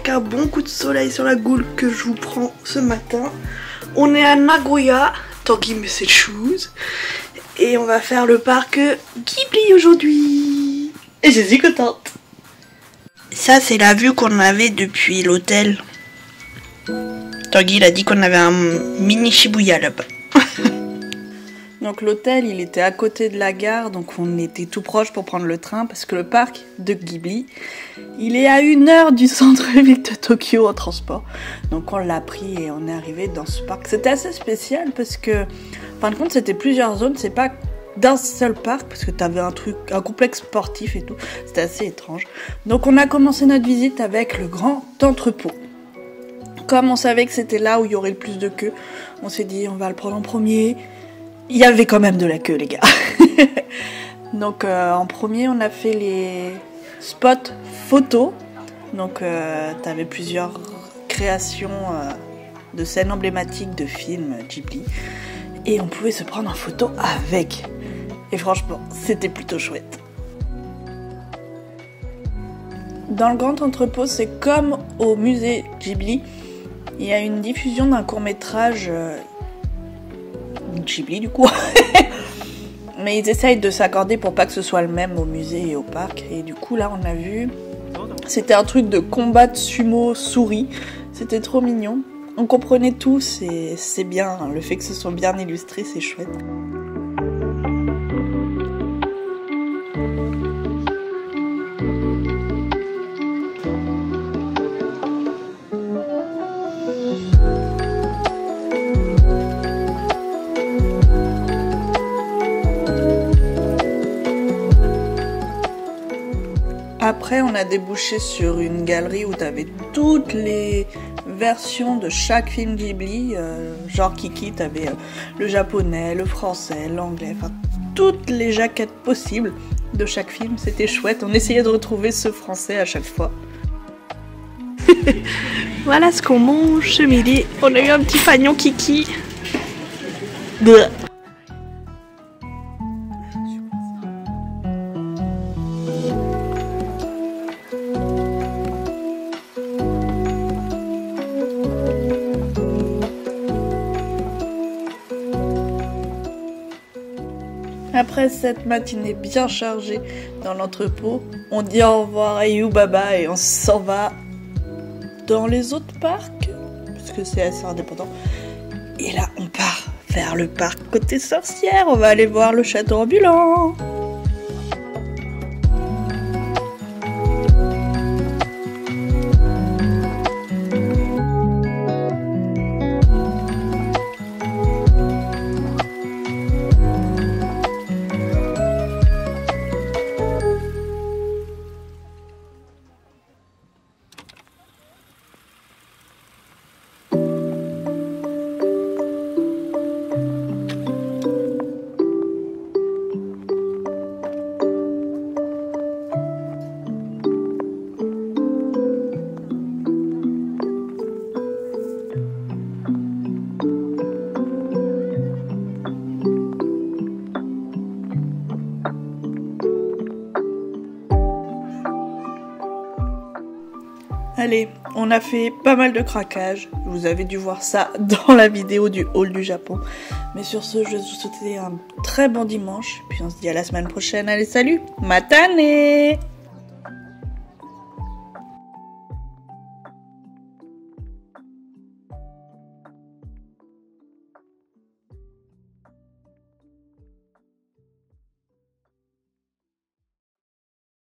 un bon coup de soleil sur la goule que je vous prends ce matin. On est à Nagoya, Tanguy met ses shoes. Et on va faire le parc Ghibli aujourd'hui. Et je suis contente. Ça c'est la vue qu'on avait depuis l'hôtel. Tanguy il a dit qu'on avait un mini Shibuya là-bas. Donc l'hôtel il était à côté de la gare, donc on était tout proche pour prendre le train parce que le parc de Ghibli il est à 1 heure du centre-ville de Tokyo en transport. Donc on l'a pris et on est arrivé dans ce parc. C'était assez spécial parce que en fin de compte c'était plusieurs zones, c'est pas d'un seul parc parce que t'avais un complexe sportif et tout. C'était assez étrange. Donc on a commencé notre visite avec le grand entrepôt. Comme on savait que c'était là où il y aurait le plus de queue, on s'est dit on va le prendre en premier. Il y avait quand même de la queue les gars. Donc en premier on a fait les spots photos. Donc t'avais plusieurs créations de scènes emblématiques de films Ghibli. Et on pouvait se prendre en photo avec. Et franchement c'était plutôt chouette. Dans le grand entrepôt c'est comme au musée Ghibli. Il y a une diffusion d'un court-métrage Ghibli du coup. Mais ils essayent de s'accorder pour pas que ce soit le même au musée et au parc. Et du coup là on a vu, c'était un truc de combat de sumo souris. C'était trop mignon. On comprenait tout, c'est bien. Le fait que ce soit bien illustré, c'est chouette. Après, on a débouché sur une galerie où tu avais toutes les versions de chaque film Ghibli. Genre Kiki, tu avais le japonais, le français, l'anglais, enfin toutes les jaquettes possibles de chaque film. C'était chouette, on essayait de retrouver ce français à chaque fois. Voilà ce qu'on mange ce midi. On a eu un petit fagnon Kiki. Bleh. Après cette matinée bien chargée dans l'entrepôt, on dit au revoir à Yubaba et on s'en va dans les autres parcs, parce que c'est assez indépendant. Et là, on part vers le parc côté sorcière, on va aller voir le château ambulant. Allez, on a fait pas mal de craquages. Vous avez dû voir ça dans la vidéo du haul du Japon. Mais sur ce, je vais vous souhaiter un très bon dimanche. Puis on se dit à la semaine prochaine. Allez, salut, matane!